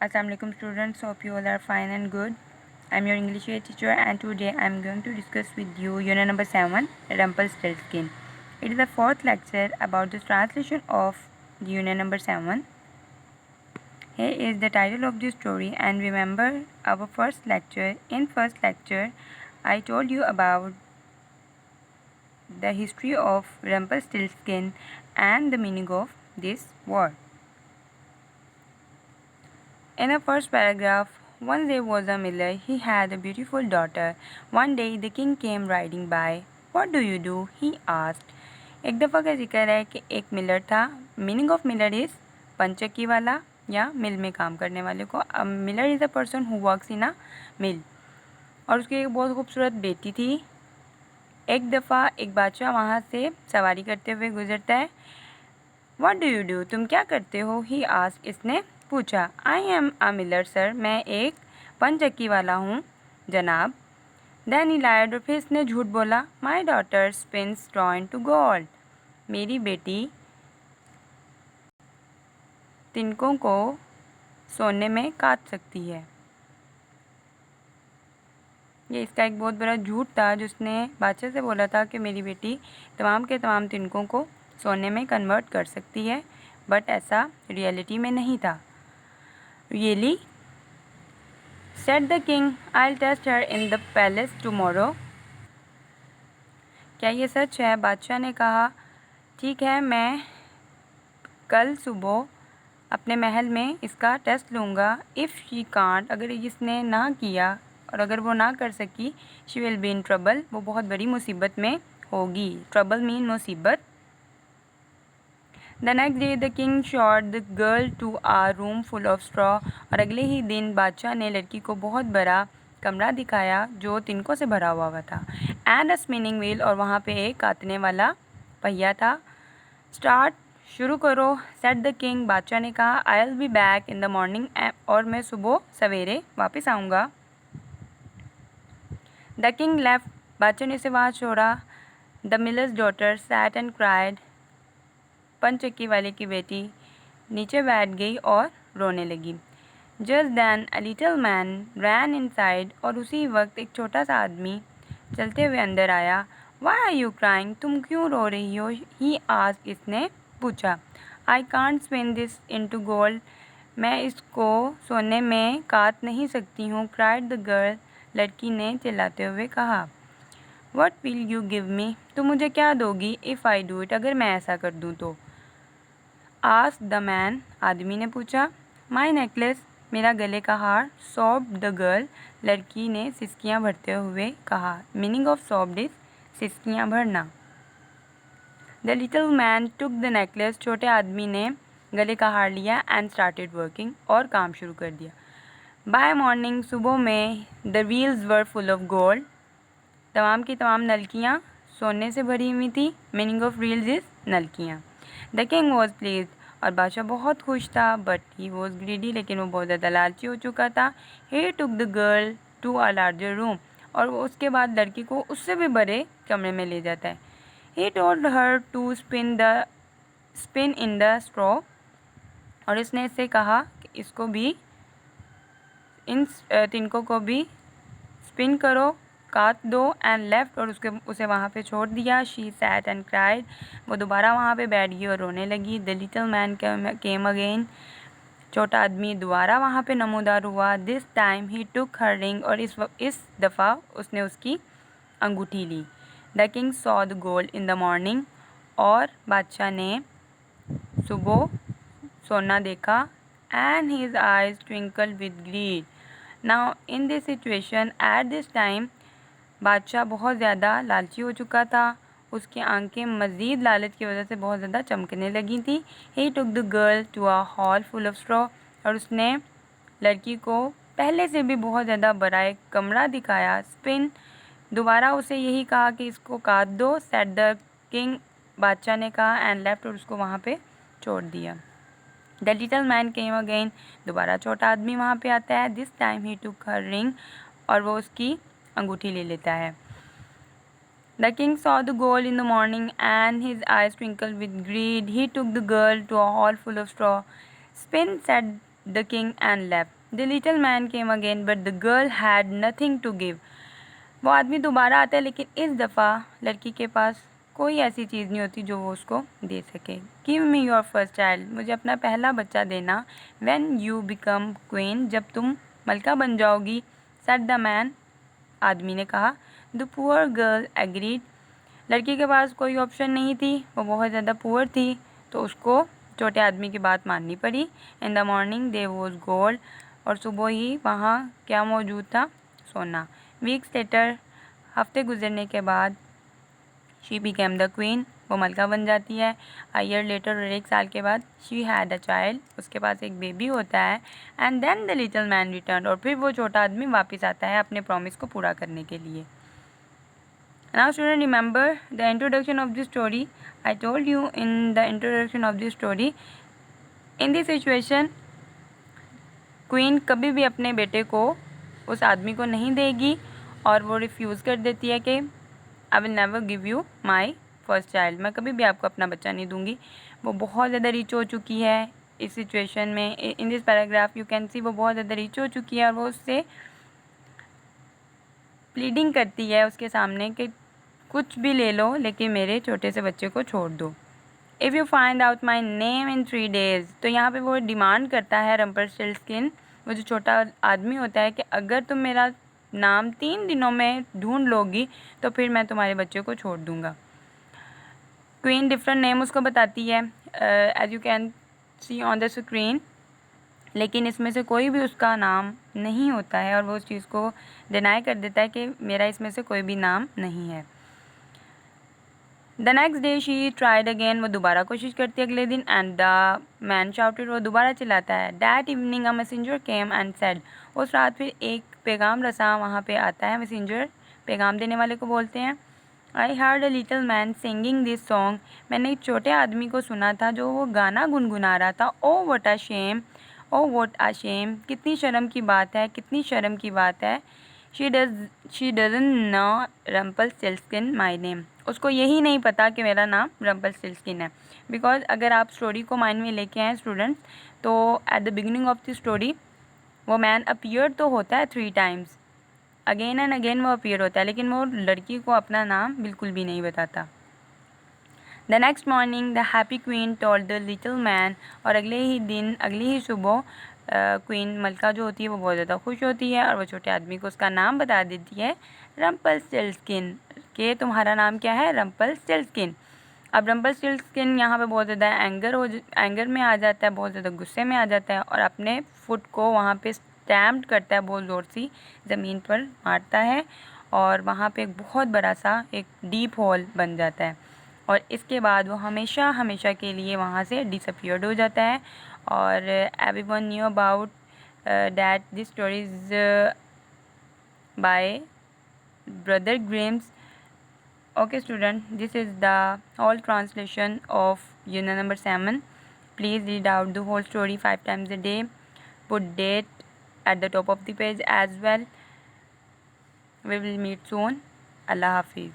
Assalamualaikum students, hope you all are fine and good. I'm your English teacher and today I'm going to discuss with you unit number 7, Rumpelstiltskin. It is the fourth lecture about the translation of the unit number 7. Here is the title of the story, and remember our first lecture. In first lecture, I told you about the history of Rumpelstiltskin and the meaning of this word. In the first paragraph, once there was a miller. He had a beautiful daughter. One day the king came riding by. What do you do? he asked. एक दफ़ा का जिक्र है कि एक miller था. Meaning of miller is पंचक्की वाला या मिल में काम करने वाले को. Miller is a person who works in a mill. और उसकी एक बहुत खूबसूरत बेटी थी. एक दफ़ा एक बादशाह वहाँ से सवारी करते हुए गुजरता है. What do you do? तुम क्या करते हो? He asked. इसने पूछा. I am a miller sir. मैं एक पंचक्की वाला हूँ जनाब. Then he lied. और फिर इसने झूठ बोला. My daughter spins straw into gold. मेरी बेटी तिनकों को सोने में काट सकती है. ये इसका एक बहुत बड़ा झूठ था जो उसने बादशाह से बोला था कि मेरी बेटी तमाम के तमाम तिनकों को सोने में कन्वर्ट कर सकती है, बट ऐसा रियलिटी में नहीं था. Really said the king, I'll test her in the palace tomorrow. क्या ये सच है? बादशाह ने कहा. ठीक है, मैं कल सुबह अपने महल में इसका टेस्ट लूँगा. If she can't. अगर इसने ना किया और अगर वो ना कर सकी, she will be in trouble. वो बहुत बड़ी मुसीबत में होगी. ट्रबल मीन मुसीबत. The next day the king shut the girl to a room full of straw. और अगले ही दिन बादशाह ने लड़की को बहुत बड़ा कमरा दिखाया जो तिनकों से भरा हुआ था. And a spinning wheel. और वहाँ पे एक काटने वाला पहिया था. स्टार्ट. शुरू करो. Said the king. बादशाह ने कहा. I will be back in the morning. और मैं सुबह सवेरे वापस आऊँगा. The king left. बादशाह ने उसे वहाँ छोड़ा. The miller's daughter sat and cried. पंचक्की वाले की बेटी नीचे बैठ गई और रोने लगी. Just then a little man ran inside. और उसी वक्त एक छोटा सा आदमी चलते हुए अंदर आया. Why are you crying? तुम क्यों रो रही हो? He asked. इसने पूछा. I can't spin this into gold. मैं इसको सोने में काट नहीं सकती हूँ. Cried the girl. लड़की ने चिल्लाते हुए कहा. What will you give me? तुम मुझे क्या दोगी? If I do it. अगर मैं ऐसा कर दूँ तो. Asked the man. आदमी ने पूछा. My necklace. मेरा गले का हार. सॉब्ड द गर्ल. लड़की ने सिसकियाँ भरते हुए कहा. मीनिंग ऑफ सॉब्ड इज सिसकियाँ भरना. The little man took the necklace. छोटे आदमी ने गले का हार लिया. And started working. और काम शुरू कर दिया. By morning. सुबह में the wheels were full of gold. तमाम की तमाम नलकियाँ सोने से भरी हुई थी. मीनिंग ऑफ व्हील्स इज नलकियाँ. The king was pleased. और बादशाह बहुत खुश था. But he was greedy. लेकिन वो बहुत ज़्यादा लालची हो चुका था. He took the girl to a larger room. और वो उसके बाद लड़की को उससे भी बड़े कमरे में ले जाता है. He told her to spin in the straw. और इसने इससे कहा कि इसको भी इन तिनकों को भी स्पिन करो, काट दो. And left. और उसे वहाँ पे छोड़ दिया. She sat and cried. वो दोबारा वहाँ पे बैठ गई और रोने लगी. The little man came again. छोटा आदमी दोबारा वहाँ पे नमूदार हुआ. This time he took her ring. और इस दफ़ा उसने उसकी अंगूठी ली. The king saw the gold in the morning. और बादशाह ने सुबह सोना देखा. And his eyes twinkle with grid. Now in this situation at this time बादशाह बहुत ज़्यादा लालची हो चुका था. उसकी आंखें मज़ीद लालच की वजह से बहुत ज़्यादा चमकने लगी थी. He took the girl to a hall full of straw. और उसने लड़की को पहले से भी बहुत ज़्यादा बड़ा एक कमरा दिखाया. स्पिन. दोबारा उसे यही कहा कि इसको काट दो. Said the king. बादशाह ने कहा. And left. और उसको वहाँ पे छोड़ दिया. The little man came again. दोबारा छोटा आदमी वहाँ पे आता है. This time he took her ring. और वो उसकी अंगूठी ले लेता है. The king saw the gold in the morning and his eyes twinkle with greed. He took the girl to a hall full of straw. Spin. Said the king and left. The little man came again, but the girl had nothing to give. वो आदमी दोबारा आता है, लेकिन इस दफ़ा लड़की के पास कोई ऐसी चीज़ नहीं होती जो वो उसको दे सके. Give me your first child. मुझे अपना पहला बच्चा देना. When you become queen. जब तुम मलका बन जाओगी. Said the man. आदमी ने कहा. The poor girl agreed. लड़की के पास कोई ऑप्शन नहीं थी, वो बहुत ज़्यादा पुअर थी, तो उसको छोटे आदमी की बात माननी पड़ी. In the morning there was gold. और सुबह ही वहाँ क्या मौजूद था? सोना. Weeks later. हफ्ते गुजरने के बाद शी बिकेम द क्वीन. वो मलका बन जाती है. A year later. और 1 साल के बाद शी हैड अ चाइल्ड. उसके पास एक बेबी होता है. And then the little man return. और फिर वो छोटा आदमी वापस आता है अपने प्रॉमिस को पूरा करने के लिए. Now student, remember the introduction of this story. I told you in the introduction of this story, in this situation queen कभी भी अपने बेटे को उस आदमी को नहीं देगी और वो रिफ्यूज़ कर देती है कि I will never give you my first child. मैं कभी भी आपको अपना बच्चा नहीं दूंगी. वो बहुत ज़्यादा रिच हो चुकी है इस सिचुएशन में. In this paragraph you can सी वो बहुत ज़्यादा रिच हो चुकी है और वो उससे प्लीडिंग करती है उसके सामने कि कुछ भी ले लो लेकिन मेरे छोटे से बच्चे को छोड़ दो. If you find out my name in 3 days. तो यहाँ पे वो डिमांड करता है रम्पलस्टिल्टस्किन, वो जो छोटा आदमी होता है, कि अगर तुम मेरा नाम 3 दिनों में ढूंढ लोगी तो फिर मैं तुम्हारे बच्चे को छोड़ दूँगा. क्वीन डिफरेंट नेम उसको बताती है as you can see on the screen, लेकिन इसमें से कोई भी उसका नाम नहीं होता है और वो उस चीज़ को डिनाई कर देता है कि मेरा इसमें से कोई भी नाम नहीं है. The next day she tried again. वो दोबारा कोशिश करती है अगले दिन. And the man shouted. वो दोबारा चिल्लाता है. That evening a messenger came and said. उस रात फिर एक पैगाम रसा वहाँ पे आता है. मैसेंजर पैगाम देने वाले को बोलते हैं. I heard a little man singing this song. मैंने एक छोटे आदमी को सुना था जो वो गाना गुनगुना रहा था. Oh what a shame. Oh what a shame. कितनी शर्म की बात है, कितनी शर्म की बात है. She doesn't know Rumpelstiltskin my name. उसको यही नहीं पता कि मेरा नाम रम्पलस्टिल्टस्किन है. बिकॉज अगर आप स्टोरी को माइंड में लेके आए स्टूडेंट्स, तो at the beginning of the story वो मैन अपीयर तो होता है 3 times. अगेन एंड अगेन वो अपीयर होता है, लेकिन वो लड़की को अपना नाम बिल्कुल भी नहीं बताता. The next morning the happy queen told the little man. और अगले ही दिन, अगली ही सुबह क्वीन मलका जो होती है वो बहुत ज़्यादा खुश होती है और वो छोटे आदमी को उसका नाम बता देती है, रम्पलस्टिल्टस्किन, कि तुम्हारा नाम क्या है? रम्पलस्टिल्टस्किन. अब रम्पलस्टिल्टस्किन यहाँ पे बहुत ज़्यादा एंगर में आ जाता है, बहुत ज़्यादा गुस्से में आ जाता है और अपने फुट को वहाँ पे स्टैम्प्ड करता है, बहुत ज़ोर सी ज़मीन पर मारता है और वहाँ पे एक बहुत बड़ा सा एक डीप होल बन जाता है. और इसके बाद वो हमेशा हमेशा के लिए वहाँ से डिसअपियर्ड हो जाता है. और everyone knew about that this story is by brother Grimes. Okay student, this is the whole translation of unit number 7. Please read out the whole story 5 times a day. Put date at the top of the page as well. We will meet soon. Allah Hafiz.